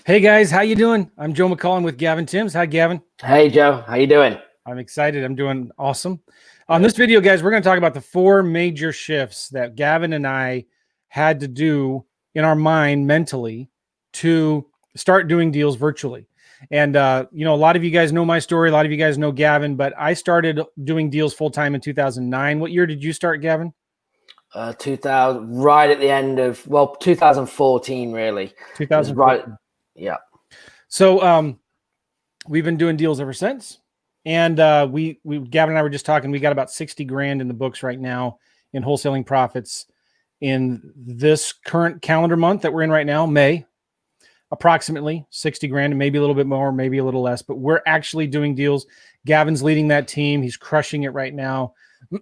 Hey guys, how you doing? I'm Joe McCollum with Gavin Timms. Hi, Gavin. Hey Joe, how you doing? I'm excited. I'm doing awesome. On Good. this video, guys, we're going to talk about the 4 major shifts that Gavin and I had to do in our mind mentally to start doing deals virtually. And a lot of you guys know my story. A lot of you guys know Gavin, but I started doing deals full time in 2009. What year did you start, Gavin? 2000, right at the end of 2014, really. It was right. 2014. Yeah. So we've been doing deals ever since. And we Gavin and I were just talking. We got about 60 grand in the books right now in wholesaling profits in this current calendar month that we're in right now, May. Approximately 60 grand, and maybe a little bit more, maybe a little less. But we're actually doing deals. Gavin's leading that team. He's crushing it right now,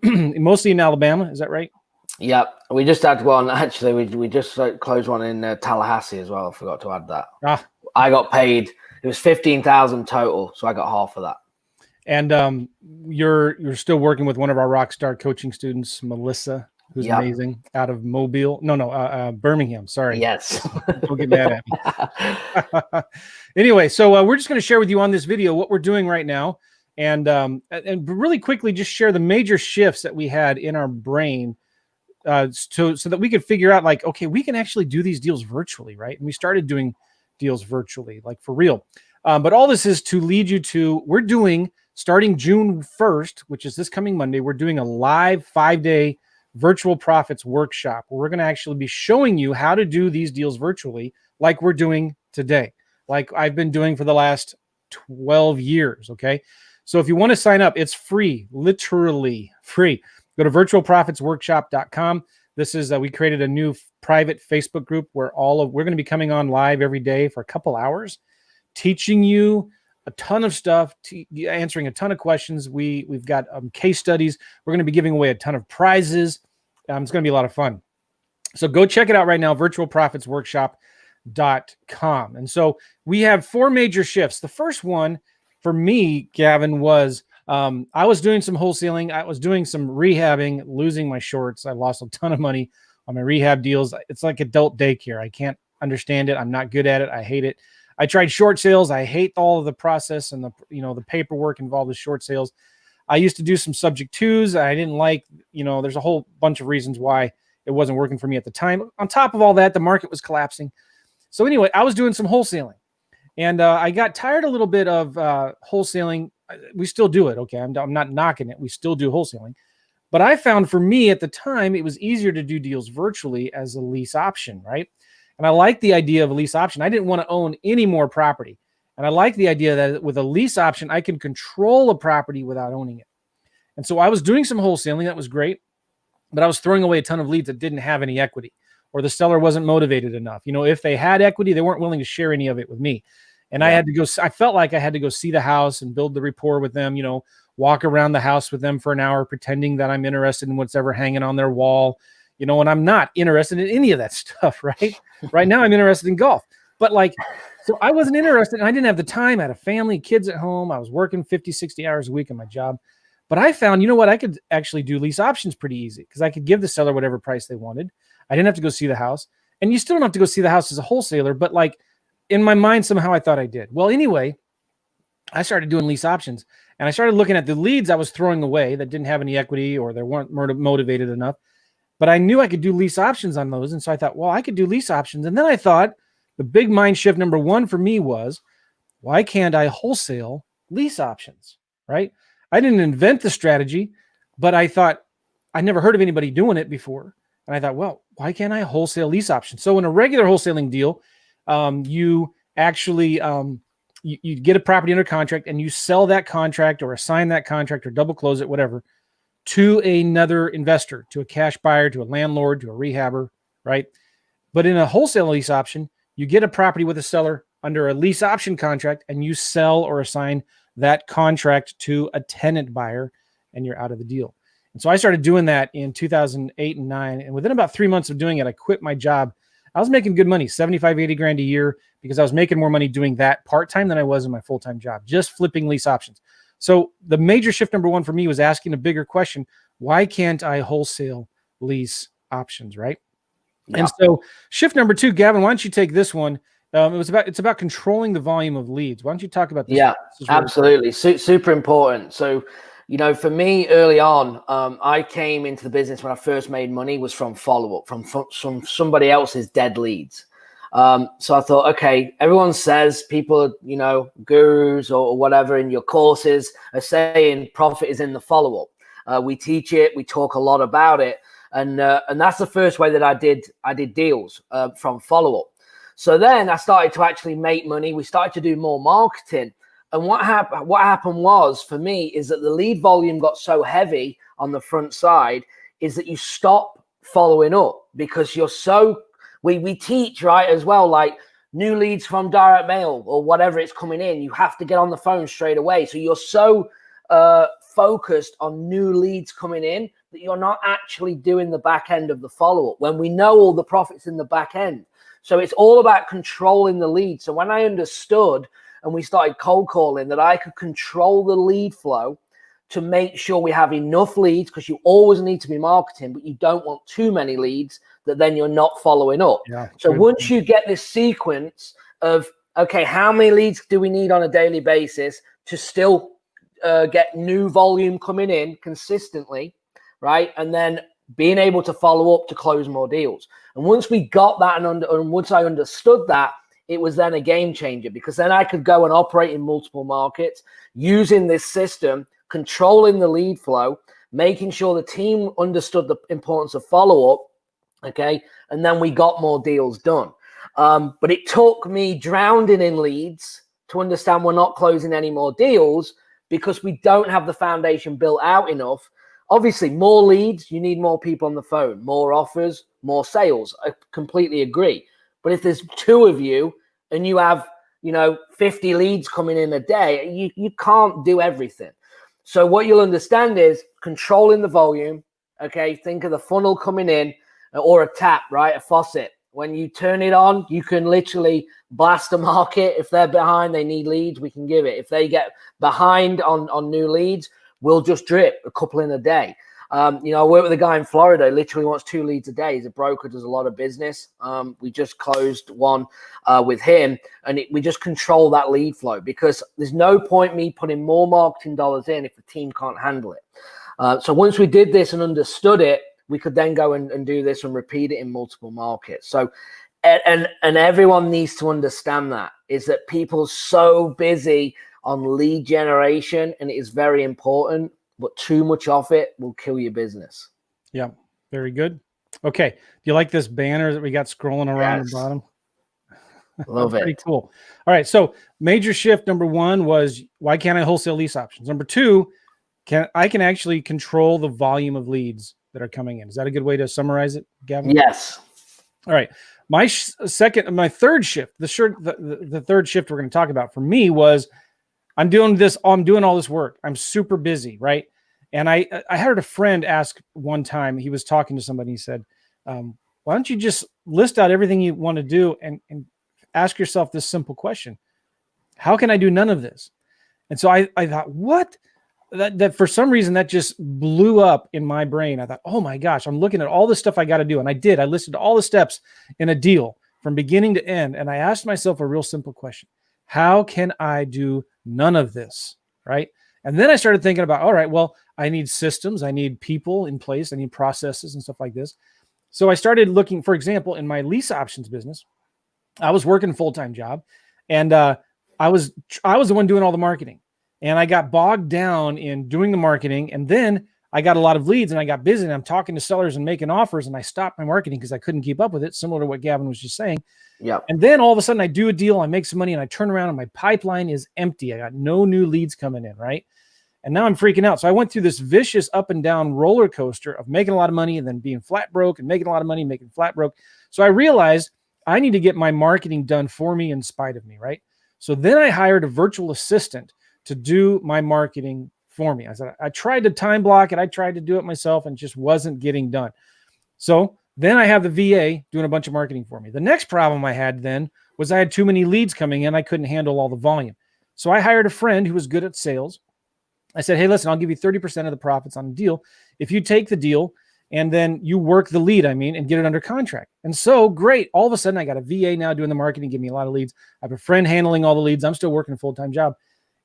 mostly in Alabama. Is that right? Yeah. We just had one. Actually, we just closed one in Tallahassee as well. I forgot to add that. I got paid. It was 15,000 total, so I got half of that. And you're still working with one of our rock star coaching students, Melissa, who's amazing, out of Mobile. Birmingham. Sorry. Yes. Don't get mad at me. Anyway, so we're just going to share with you on this video what we're doing right now, and really quickly just share the major shifts that we had in our brain, so that we could figure out, like, okay, we can actually do these deals virtually, right? And we started doing deals virtually, like for real. But all this is to lead you to, we're doing, starting June 1st, which is this coming Monday, we're doing a live 5-day virtual profits workshop where we're going to actually be showing you how to do these deals virtually, like we're doing today, like I've been doing for the last 12 years. Okay. So if you want to sign up, it's free, literally free. Go to virtualprofitsworkshop.com. This is, we created a new private Facebook group where we're going to be coming on live every day for a couple hours, teaching you a ton of stuff, answering a ton of questions. We've got case studies. We're going to be giving away a ton of prizes. It's going to be a lot of fun. So go check it out right now, virtualprofitsworkshop.com. And so we have 4 major shifts. The first one for me, Gavin, was I was doing some wholesaling. I was doing some rehabbing, losing my shorts. I lost a ton of money on my rehab deals. It's like adult daycare. I can't understand it. I'm not good at it. I hate it. I tried short sales. I hate all of the process and the paperwork involved with short sales. I used to do some subject twos. I didn't like, there's a whole bunch of reasons why it wasn't working for me at the time. On top of all that, the market was collapsing. So anyway, I was doing some wholesaling, and I got tired a little bit of wholesaling. We still do it. Okay. I'm not knocking it. We still do wholesaling, but I found for me at the time, it was easier to do deals virtually as a lease option. Right. And I like the idea of a lease option. I didn't want to own any more property. And I like the idea that with a lease option, I can control a property without owning it. And so I was doing some wholesaling. That was great. But I was throwing away a ton of leads that didn't have any equity, or the seller wasn't motivated enough. If they had equity, they weren't willing to share any of it with me. And I felt like I had to go see the house and build the rapport with them, walk around the house with them for an hour, pretending that I'm interested in what's ever hanging on their wall. And I'm not interested in any of that stuff, right? Right now, I'm interested in golf. But so I wasn't interested, and I didn't have the time. I had a family, kids at home. I was working 50, 60 hours a week in my job. But I found, I could actually do lease options pretty easy, because I could give the seller whatever price they wanted. I didn't have to go see the house. And you still don't have to go see the house as a wholesaler, but in my mind, somehow I thought I did. Well, anyway, I started doing lease options, and I started looking at the leads I was throwing away that didn't have any equity, or they weren't motivated enough. But I knew I could do lease options on those. And so I thought, well, I could do lease options. And then I thought the big mind shift number 1 for me was, why can't I wholesale lease options, right? I didn't invent the strategy, but I thought, I never heard of anybody doing it before. And I thought, well, why can't I wholesale lease options? So in a regular wholesaling deal, you actually, you get a property under contract, and you sell that contract or assign that contract or double close it, whatever, to another investor, to a cash buyer, to a landlord, to a rehabber, right? But in a wholesale lease option, you get a property with a seller under a lease option contract, and you sell or assign that contract to a tenant buyer, and you're out of the deal. And so I started doing that in 2008 and 9. And within about 3 months of doing it, I quit my job. I was making good money, 75, 80 grand a year, because I was making more money doing that part-time than I was in my full-time job, just flipping lease options. So the major shift number 1 for me was asking a bigger question. Why can't I wholesale lease options, right? Yeah. And so shift number 2, Gavin, why don't you take this one? It's about controlling the volume of leads. Why don't you talk about this? Yeah, This really absolutely. Super important. So, for me early on, I came into the business when I first made money was from follow-up, from somebody else's dead leads. So I thought, okay, everyone says people, gurus or whatever in your courses are saying profit is in the follow-up. We teach it, we talk a lot about it. And that's the first way that I did deals from follow-up. So then I started to actually make money. We started to do more marketing. And what happened was, for me, is that the lead volume got so heavy on the front side is that you stop following up because you're so, we teach, right, as well, like new leads from direct mail or whatever it's coming in, you have to get on the phone straight away. So you're so focused on new leads coming in that you're not actually doing the back end of the follow-up when we know all the profits in the back end. So it's all about controlling the lead. So when I understood and we started cold calling that I could control the lead flow to make sure we have enough leads, because you always need to be marketing, but you don't want too many leads that then you're not following up. Yeah, so once you get this sequence of, okay, how many leads do we need on a daily basis to still get new volume coming in consistently, right? And then being able to follow up to close more deals. And once we got that and once I understood that, it was then a game changer, because then I could go and operate in multiple markets using this system, controlling the lead flow, making sure the team understood the importance of follow-up, okay? And then we got more deals done. But it took me drowning in leads to understand we're not closing any more deals because we don't have the foundation built out enough. Obviously, more leads, you need more people on the phone, more offers, more sales. I completely agree. But if there's two of you and you have, 50 leads coming in a day, you can't do everything. So what you'll understand is controlling the volume. Okay, think of the funnel coming in or a tap, right? A faucet. When you turn it on, you can literally blast the market. If they're behind, they need leads, we can give it. If they get behind on new leads, we'll just drip a couple in a day. I work with a guy in Florida, literally wants 2 leads a day. He's a broker, does a lot of business. We just closed one with him, and we just control that lead flow, because there's no point me putting more marketing dollars in if the team can't handle it. So once we did this and understood it, we could then go and do this and repeat it in multiple markets. So, and everyone needs to understand that, is that people are so busy on lead generation, and it is very important, but too much of it will kill your business. Yeah, very good. Okay, do you like this banner that we got scrolling around the bottom? Love it. Pretty cool. All right, so major shift number 1 was, why can't I wholesale lease options? Number 2, I can actually control the volume of leads that are coming in. Is that a good way to summarize it, Gavin? Yes. All right. My third shift, the third shift we're going to talk about for me was, I'm doing all this work. I'm super busy, right? And I heard a friend ask one time, he was talking to somebody, he said, why don't you just list out everything you want to do and ask yourself this simple question: how can I do none of this? And so I thought, what? That for some reason that just blew up in my brain. I thought, oh my gosh, I'm looking at all the stuff I got to do. And I listed all the steps in a deal from beginning to end. And I asked myself a real simple question: how can I do none of this? Right. And then I started thinking about, all right, well, I need systems, I need people in place, I need processes and stuff like this. So I started looking, for example, in my lease options business, I was working a full-time job, and I was the one doing all the marketing. And I got bogged down in doing the marketing. And then I got a lot of leads and I got busy, and I'm talking to sellers and making offers, and I stopped my marketing because I couldn't keep up with it, similar to what Gavin was just saying. Yeah. And then all of a sudden I do a deal, I make some money, and I turn around and my pipeline is empty. I got no new leads coming in, right? And now I'm freaking out. So I went through this vicious up and down roller coaster of making a lot of money and then being flat broke, and making a lot of money, making flat broke. So I realized I need to get my marketing done for me in spite of me, right? So then I hired a virtual assistant to do my marketing for me. I tried to time block it. I tried to do it myself, and just wasn't getting done. So then I have the VA doing a bunch of marketing for me. The next problem I had then was I had too many leads coming in. I couldn't handle all the volume. So I hired a friend who was good at sales. I said, hey, listen, I'll give you 30% of the profits on the deal if you take the deal and then you work the lead, and get it under contract. And so great. All of a sudden I got a VA now doing the marketing, give me a lot of leads. I have a friend handling all the leads. I'm still working a full-time job,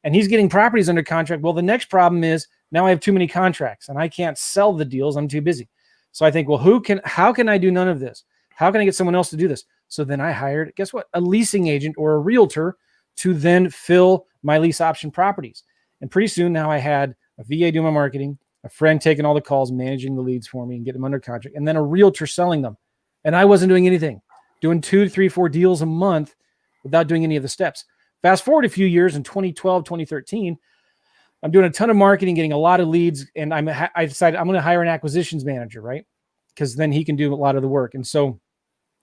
and he's getting properties under contract. Well, the next problem is now I have too many contracts and I can't sell the deals. I'm too busy. So I think, well, how can I do none of this? How can I get someone else to do this? So then I hired, guess what? A leasing agent or a realtor to then fill my lease option properties. And pretty soon now I had a VA doing my marketing, a friend taking all the calls, managing the leads for me and getting them under contract, and then a realtor selling them. And I wasn't doing anything, doing 2, 3, 4 deals a month without doing any of the steps. Fast forward a few years in 2012, 2013, I'm doing a ton of marketing, getting a lot of leads. And I decided I'm going to hire an acquisitions manager, right? Because then he can do a lot of the work. And so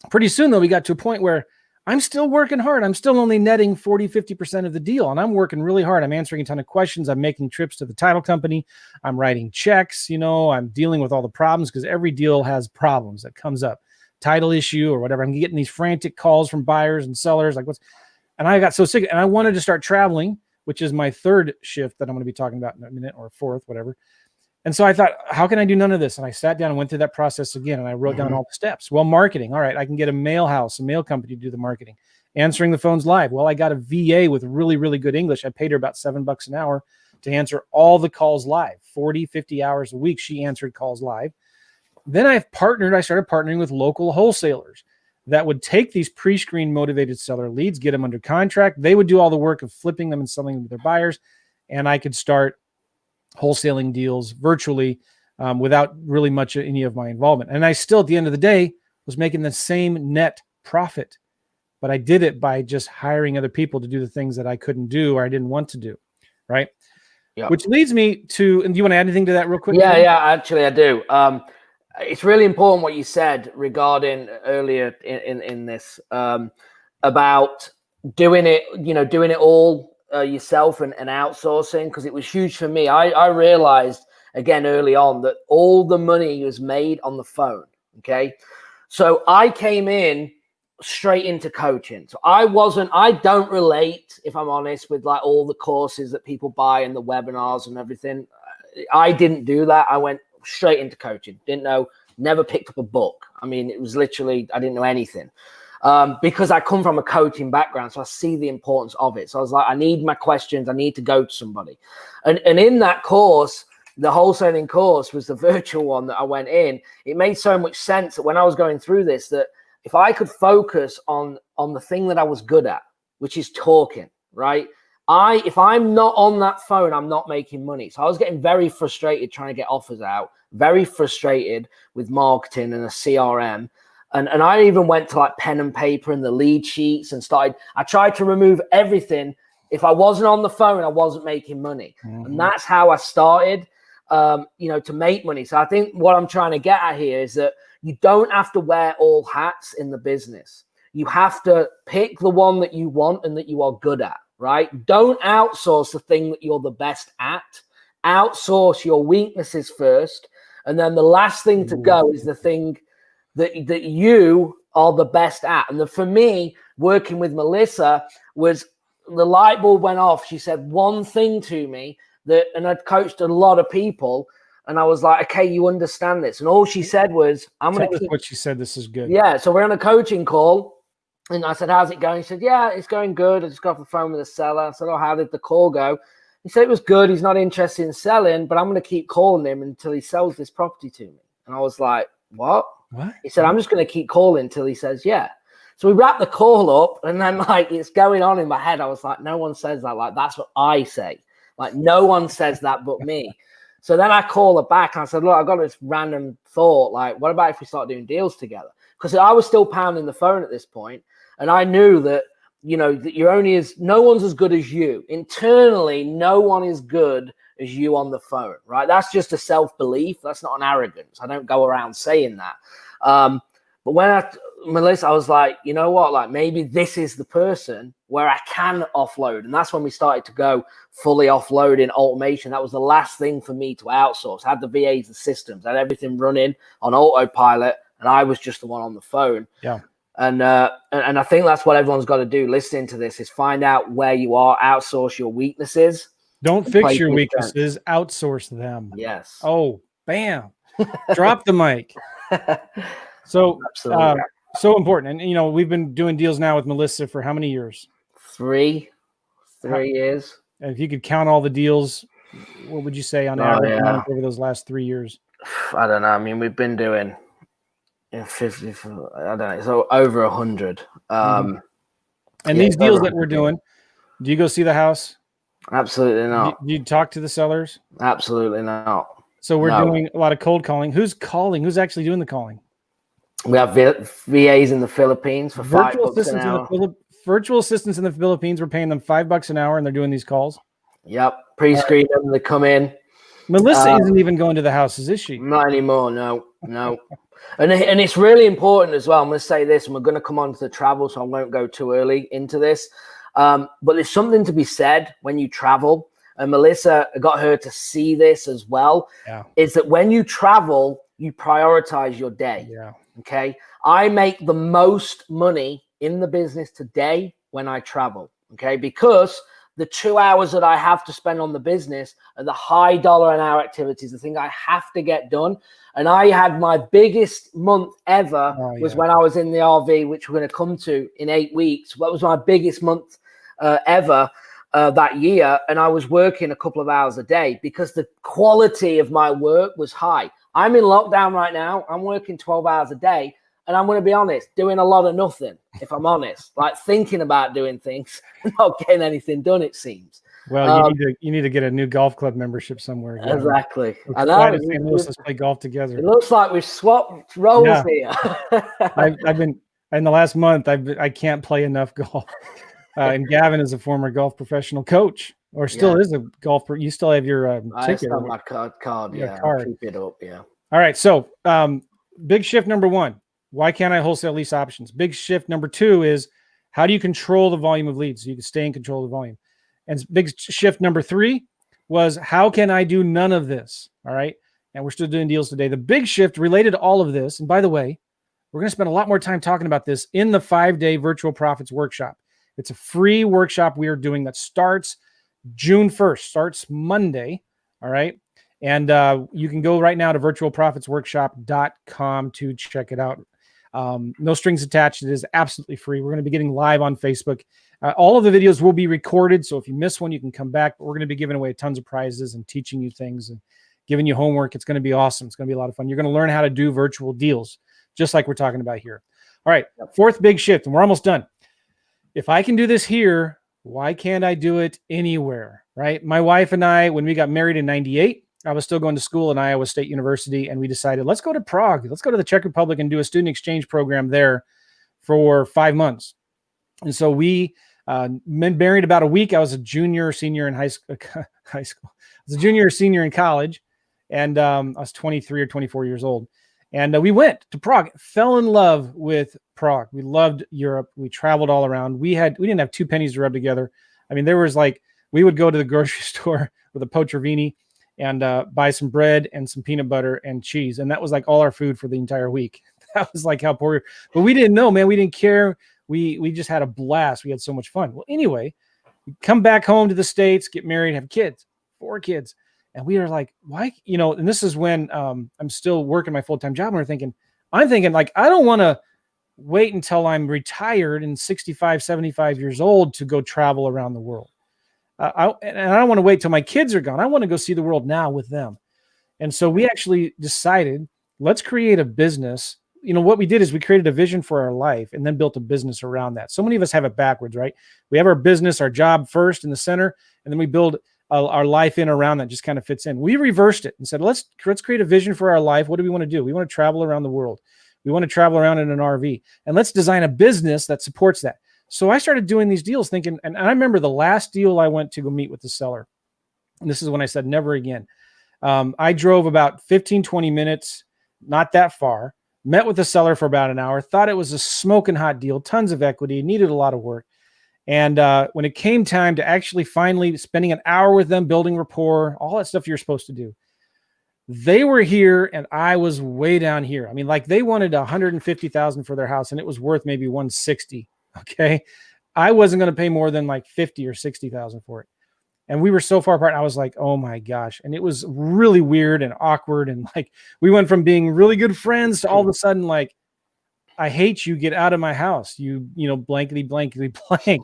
pretty soon though, we got to a point where I'm still working hard. I'm still only netting 40, 50% of the deal. And I'm working really hard. I'm answering a ton of questions. I'm making trips to the title company. I'm writing checks. I'm dealing with all the problems because every deal has problems that comes up, title issue or whatever. I'm getting these frantic calls from buyers and sellers. And I got so sick, and I wanted to start traveling, which is my third shift that I'm going to be talking about in a minute, or fourth, whatever. And so I thought, how can I do none of this? And I sat down and went through that process again, and I wrote down all the steps. Well, marketing. All right, I can get a mail company to do the marketing. Answering the phones live. Well, I got a VA with really, really good English. I paid her about $7 an hour to answer all the calls live, 40, 50 hours a week. She answered calls live. Then I started partnering with local wholesalers that would take these pre-screened motivated seller leads, get them under contract. They would do all the work of flipping them and selling them to their buyers. And I could start wholesaling deals virtually without really much any of my involvement. And I still, at the end of the day, was making the same net profit, but I did it by just hiring other people to do the things that I couldn't do or I didn't want to do. Right. Yeah. Which leads me to, and do you want to add anything to that real quick? Yeah, actually I do. It's really important what you said regarding earlier in this about doing it all yourself and outsourcing, because it was huge for me. I realized again early on that all the money was made on the phone. Okay. So I came in straight into coaching. So I don't relate, if I'm honest, with like all the courses that people buy and the webinars and everything. I didn't do that. I went straight into coaching. Didn't know, never picked up a book. I mean, it was literally, I didn't know anything because I come from a coaching background. So I see the importance of it. So I was like, I need my questions. I need to go to somebody. And in that course, the wholesaling course was the virtual one that I went in. It made so much sense that when I was going through this, that if I could focus on the thing that I was good at, which is talking, right? If I'm not on that phone, I'm not making money. So I was getting very frustrated trying to get offers out, very frustrated with marketing and a CRM. And I even went to like pen and paper and the lead sheets and I tried to remove everything. If I wasn't on the phone, I wasn't making money. Mm-hmm. And that's how I started, to make money. So I think what I'm trying to get at here is that you don't have to wear all hats in the business. You have to pick the one that you want and that you are good at. Right? Don't outsource the thing that you're the best at. Outsource your weaknesses first. And then the last thing to go is the thing that you are the best at. And for me, working with Melissa, was the light bulb went off. She said one thing to me and I'd coached a lot of people. And I was like, okay, you understand this. And all she said was, I'm going to keep what she said. This is good. Yeah. So we're on a coaching call. And I said, how's it going? He said, yeah, it's going good. I just got off the phone with the seller. I said, oh, how did the call go? He said it was good. He's not interested in selling, but I'm going to keep calling him until he sells this property to me. And I was like, what? He said, I'm just going to keep calling until he says, yeah. So we wrapped the call up, and then like it's going on in my head. I was like, no one says that. Like, that's what I say. Like, no one says that but me. So then I call her back and I said, look, I've got this random thought. Like, what about if we start doing deals together? Because I was still pounding the phone at this point. And I knew that, that no one's as good as you. Internally, no one is good as you on the phone, right? That's just a self-belief. That's not an arrogance. I don't go around saying that. But when Melissa, I was like, you know what? Like, maybe this is the person where I can offload. And that's when we started to go fully offloading automation. That was the last thing for me to outsource. I had the VAs, the systems, I had everything running on autopilot, and I was just the one on the phone. Yeah. And I think that's what everyone's got to do listening to this, is find out where you are, outsource your weaknesses. Don't fix your weaknesses, outsource them. Yes. Oh, bam. Drop the mic. So, Absolutely. so important. And, you know, we've been doing deals now with Melissa for how many years? 3 years. And if you could count all the deals, what would you say on average a month over those last 3 years? I don't know. I mean, we've been doing 50, I don't know, so over 100. And these deals that we're doing, do you go see the house? Absolutely not. Do you talk to the sellers? Absolutely not. So we're doing a lot of cold calling. Who's calling? Who's actually doing the calling? We have VAs in the Philippines for $5 an hour. Virtual assistants in the Philippines, we're paying them $5 an hour, and they're doing these calls. Yep, pre-screen them. They come in. Melissa isn't even going to the houses, is she? Not anymore. No. And it's really important as well. I'm going to say this, and we're going to come on to the travel, so I won't go too early into this. But there's something to be said when you travel, and Melissa got her to see this as well. Yeah. Is that when you travel, you prioritize your day. Yeah. Okay. I make the most money in the business today when I travel. Okay. Because the 2 hours that I have to spend on the business are the high dollar an hour activities, the thing I have to get done. And I had my biggest month ever was when I was in the RV, which we're going to come to in 8 weeks. That was my biggest month ever that year. And I was working a couple of hours a day because the quality of my work was high. I'm in lockdown right now. I'm working 12 hours a day. And I'm going to be honest, doing a lot of nothing, if I'm honest, like thinking about doing things, not getting anything done, it seems. Well, you need to get a new golf club membership somewhere. Again. Exactly. I know. Let's play golf together. It looks like we've swapped roles here. I've been in the last month. I can't play enough golf. And Gavin is a former golf professional coach, or still is a golf. You still have your ticket. I still have my card. Yeah, card. Keep it up. Yeah. All right. So, big shift number 1. Why can't I wholesale lease options? Big shift number 2 is how do you control the volume of leads so you can stay in control of the volume? And big shift number 3 was how can I do none of this? All right. And we're still doing deals today. The big shift related to all of this. And by the way, we're going to spend a lot more time talking about this in the 5-day virtual profits workshop. It's a free workshop we are doing that starts June 1st, starts Monday. All right. And you can go right now to virtualprofitsworkshop.com to check it out. No strings attached. It is absolutely free. We're going to be getting live on Facebook. All of the videos will be recorded. So if you miss one, you can come back. But we're going to be giving away tons of prizes and teaching you things and giving you homework. It's going to be awesome. It's going to be a lot of fun. You're going to learn how to do virtual deals, just like we're talking about here. All right. 4th big shift, and we're almost done. If I can do this here, why can't I do it anywhere? Right? My wife and I, when we got married in 98, I was still going to school in Iowa State University, and we decided, let's go to Prague. Let's go to the Czech Republic and do a student exchange program there for 5 months. And so we been married about a week. I was a junior or senior in high school. I was a junior or senior in college, and I was 23 or 24 years old. And we went to Prague, fell in love with Prague. We loved Europe. We traveled all around. We didn't have 2 pennies to rub together. I mean, there was like, we would go to the grocery store with a Potravini and buy some bread and some peanut butter and cheese. And that was like all our food for the entire week. That was like how poor we were. But we didn't know, man. We didn't care. We just had a blast. We had so much fun. Well, anyway, we come back home to the States, get married, have kids, 4 kids. And we are like, why? You know, and this is when I'm still working my full-time job. And I'm thinking like, I don't want to wait until I'm retired and 65, 75 years old to go travel around the world. I don't want to wait till my kids are gone. I want to go see the world now with them. And so we actually decided, let's create a business. You know, what we did is we created a vision for our life and then built a business around that. So many of us have it backwards, right? We have our business, our job first in the center, and then we build our life in around that, just kind of fits in. We reversed it and said, let's create a vision for our life. What do we want to do? We want to travel around the world. We want to travel around in an RV, and let's design a business that supports that. So I started doing these deals thinking, and I remember the last deal I went to go meet with the seller. And this is when I said, never again. I drove about 15, 20 minutes, not that far, met with the seller for about an hour, thought it was a smoking hot deal, tons of equity, needed a lot of work. And when it came time to actually finally spending an hour with them, building rapport, all that stuff you're supposed to do, they were here and I was way down here. I mean, like they wanted $150,000 for their house and it was worth maybe 160. Okay. I wasn't going to pay more than like 50 or 60,000 for it. And we were so far apart. I was like, oh my gosh. And it was really weird and awkward. And like, we went from being really good friends to all of a sudden, like, I hate you, get out of my house. You know, blankety, blankety, blank.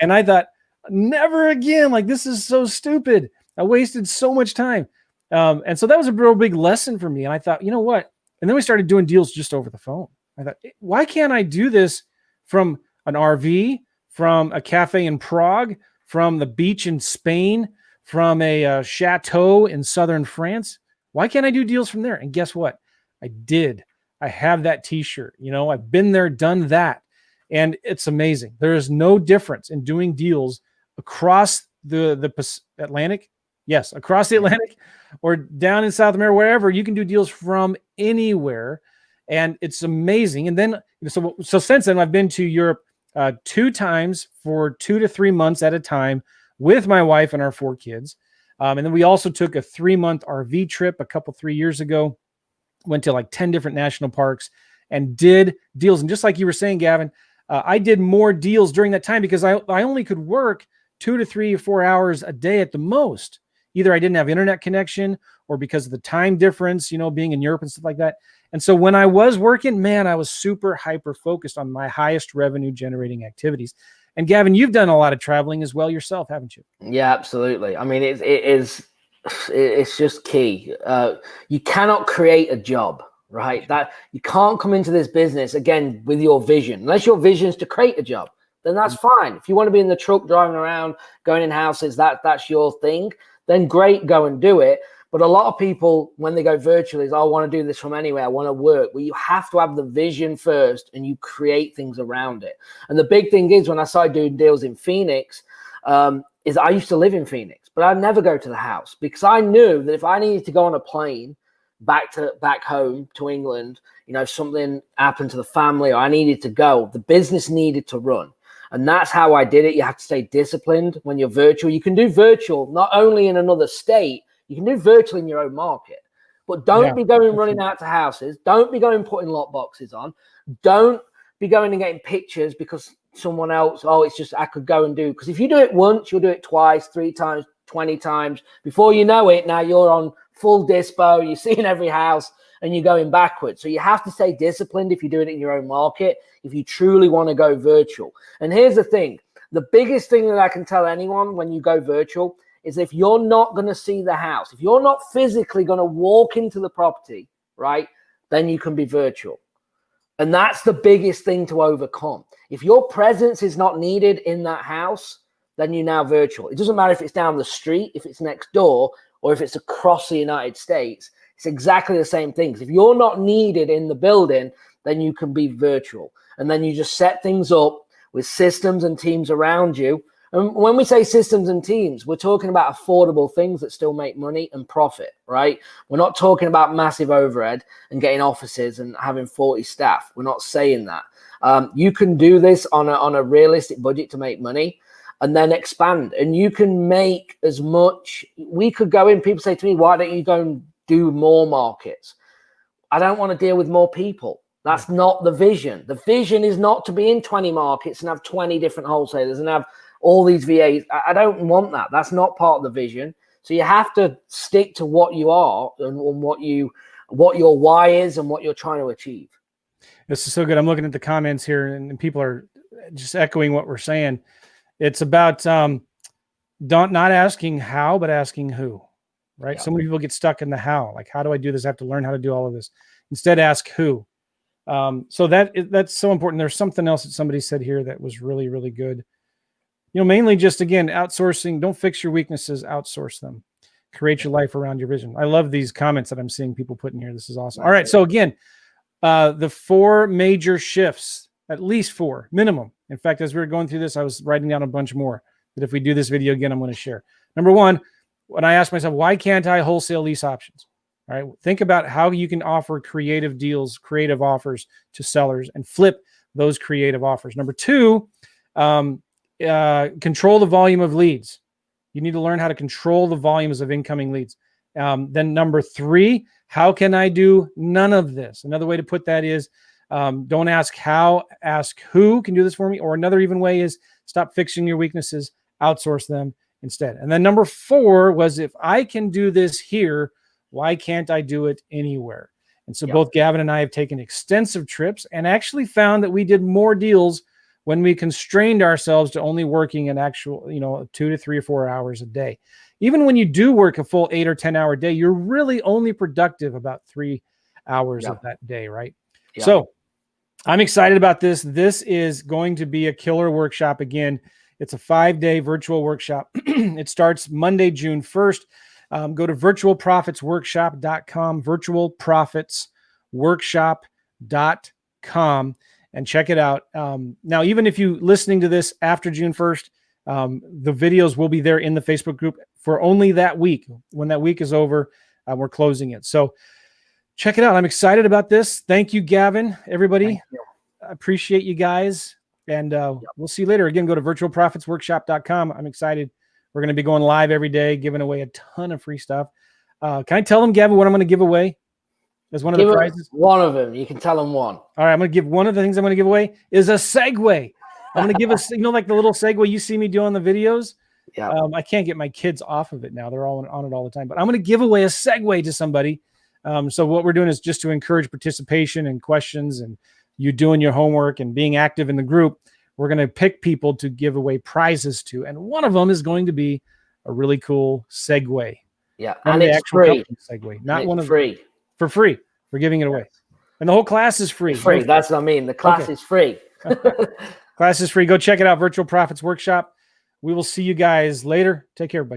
And I thought, never again. Like, this is so stupid. I wasted so much time. And so that was a real big lesson for me. And I thought, you know what? And then we started doing deals just over the phone. I thought, why can't I do this from an RV, from a cafe in Prague, from the beach in Spain, from a chateau in southern France? Why can't I do deals from there? And guess what? I did. I have that t-shirt. You know, I've been there, done that. And it's amazing. There is no difference in doing deals across the Atlantic. Yes, across the Atlantic or down in South America, wherever. You can do deals from anywhere. And it's amazing. And then, so since then, I've been to Europe 2 times for 2 to 3 months at a time with my wife and our 4 kids. And then we also took a 3-month RV trip 3 years ago. Went to like 10 different national parks and did deals. And just like you were saying, Gavin, I did more deals during that time because I only could work 2 to 3 or 4 hours a day at the most. Either I didn't have internet connection or because of the time difference, you know, being in Europe and stuff like that. And so when I was working, man, I was super hyper focused on my highest revenue generating activities. And Gavin, you've done a lot of traveling as well yourself, haven't you? Yeah, absolutely. I mean, it's just key. You cannot create a job, right? That you can't come into this business again with your vision, unless your vision is to create a job. Then that's fine. If you want to be in the truck driving around, going in houses, that's your thing. Then great, go and do it. But a lot of people, when they go virtual, is, I want to do this from anywhere. I want to work. Well, you have to have the vision first, and you create things around it. And the big thing is, when I started doing deals in Phoenix, is I used to live in Phoenix, but I'd never go to the house because I knew that if I needed to go on a plane back home to England, you know, if something happened to the family or I needed to go, the business needed to run. And that's how I did it. You have to stay disciplined when you're virtual. You can do virtual not only in another state, you can do virtual in your own market. But don't be going running out to houses. Don't be going putting lock boxes on. Don't be going and getting pictures because someone else, it's just I could go and do. Because if you do it once, you'll do it twice, 3 times, 20 times. Before you know it, now you're on full dispo. You're seeing every house and you're going backwards. So you have to stay disciplined if you're doing it in your own market, if you truly want to go virtual. And here's the thing. The biggest thing that I can tell anyone when you go virtual is if you're not going to see the house, if you're not physically going to walk into the property, right, then you can be virtual. And that's the biggest thing to overcome. If your presence is not needed in that house, then you're now virtual. It doesn't matter if it's down the street, if it's next door, or if it's across the United States. It's exactly the same things. If you're not needed in the building, then you can be virtual. And then you just set things up with systems and teams around you. And when we say systems and teams, we're talking about affordable things that still make money and profit, right? We're not talking about massive overhead and getting offices and having 40 staff. We're not saying that. You can do this on a realistic budget to make money and then expand. And you can make as much. We could go in. People say to me, why don't you go and do more markets? I don't want to deal with more people. That's not the vision. The vision is not to be in 20 markets and have 20 different wholesalers and have all these VAs. I don't want that. That's not part of the vision. So you have to stick to what you are and what your why is and what you're trying to achieve. This is so good. I'm looking at the comments here and people are just echoing what we're saying. It's about not asking how, but asking who, right? Yeah. So many people get stuck in the how, like, how do I do this? I have to learn how to do all of this. Instead, ask who. So that's so important. There's something else that somebody said here that was really, really good. You know, mainly just, again, outsourcing. Don't fix your weaknesses, outsource them. Create your life around your vision. I love these comments that I'm seeing people put in here. This is awesome. All right. So again, the 4 major shifts, at least 4 minimum. In fact, as we were going through this, I was writing down a bunch more that if we do this video again, I'm going to share. Number 1, when I asked myself, why can't I wholesale lease options? All right. Think about how you can offer creative deals, creative offers to sellers and flip those creative offers. Number 2, control the volume of leads. You need to learn how to control the volumes of incoming leads. Then number 3, how can I do none of this? Another way to put that is don't ask how, ask who can do this for me. Or another even way is stop fixing your weaknesses, outsource them, instead. And then number 4 was, if I can do this here, why can't I do it anywhere? And so both Gavin and I have taken extensive trips and actually found that we did more deals when we constrained ourselves to only working an actual, 2 to 3 or 4 hours a day. Even when you do work a full 8 or 10 hour day, you're really only productive about 3 hours of that day, right? So I'm excited about this. This is going to be a killer workshop. Again, it's a 5-day virtual workshop. It starts Monday, June 1st. Go to virtualprofitsworkshop.com, virtualprofitsworkshop.com, and check it out. Now, even if you listening to this after June 1st, the videos will be there in the Facebook group for only that week. When that week is over, we're closing it. So check it out. I'm excited about this. Thank you, Gavin, everybody. I appreciate you guys. And we'll see you later. Again, go to virtualprofitsworkshop.com. I'm excited. We're going to be going live every day, giving away a ton of free stuff. Can I tell them, Gavin, what I'm going to give away as one of the prizes? One of them. You can tell them one. All right. I'm going to give one of the things I'm going to give away is a Segway. I'm going to give us, like the little Segway you see me do on the videos. Yeah. I can't get my kids off of it now. They're all on it all the time. But I'm going to give away a Segway to somebody. So what we're doing is just to encourage participation and questions and you doing your homework and being active in the group. We're going to pick people to give away prizes to. And one of them is going to be a really cool Segway. Yeah. And it's free. Segway. Not one of free. For free. We're giving it away. And the whole class is free. It's free. That's what I mean. The class is free. Class is free. Go check it out. Virtual Profits Workshop. We will see you guys later. Take care, everybody.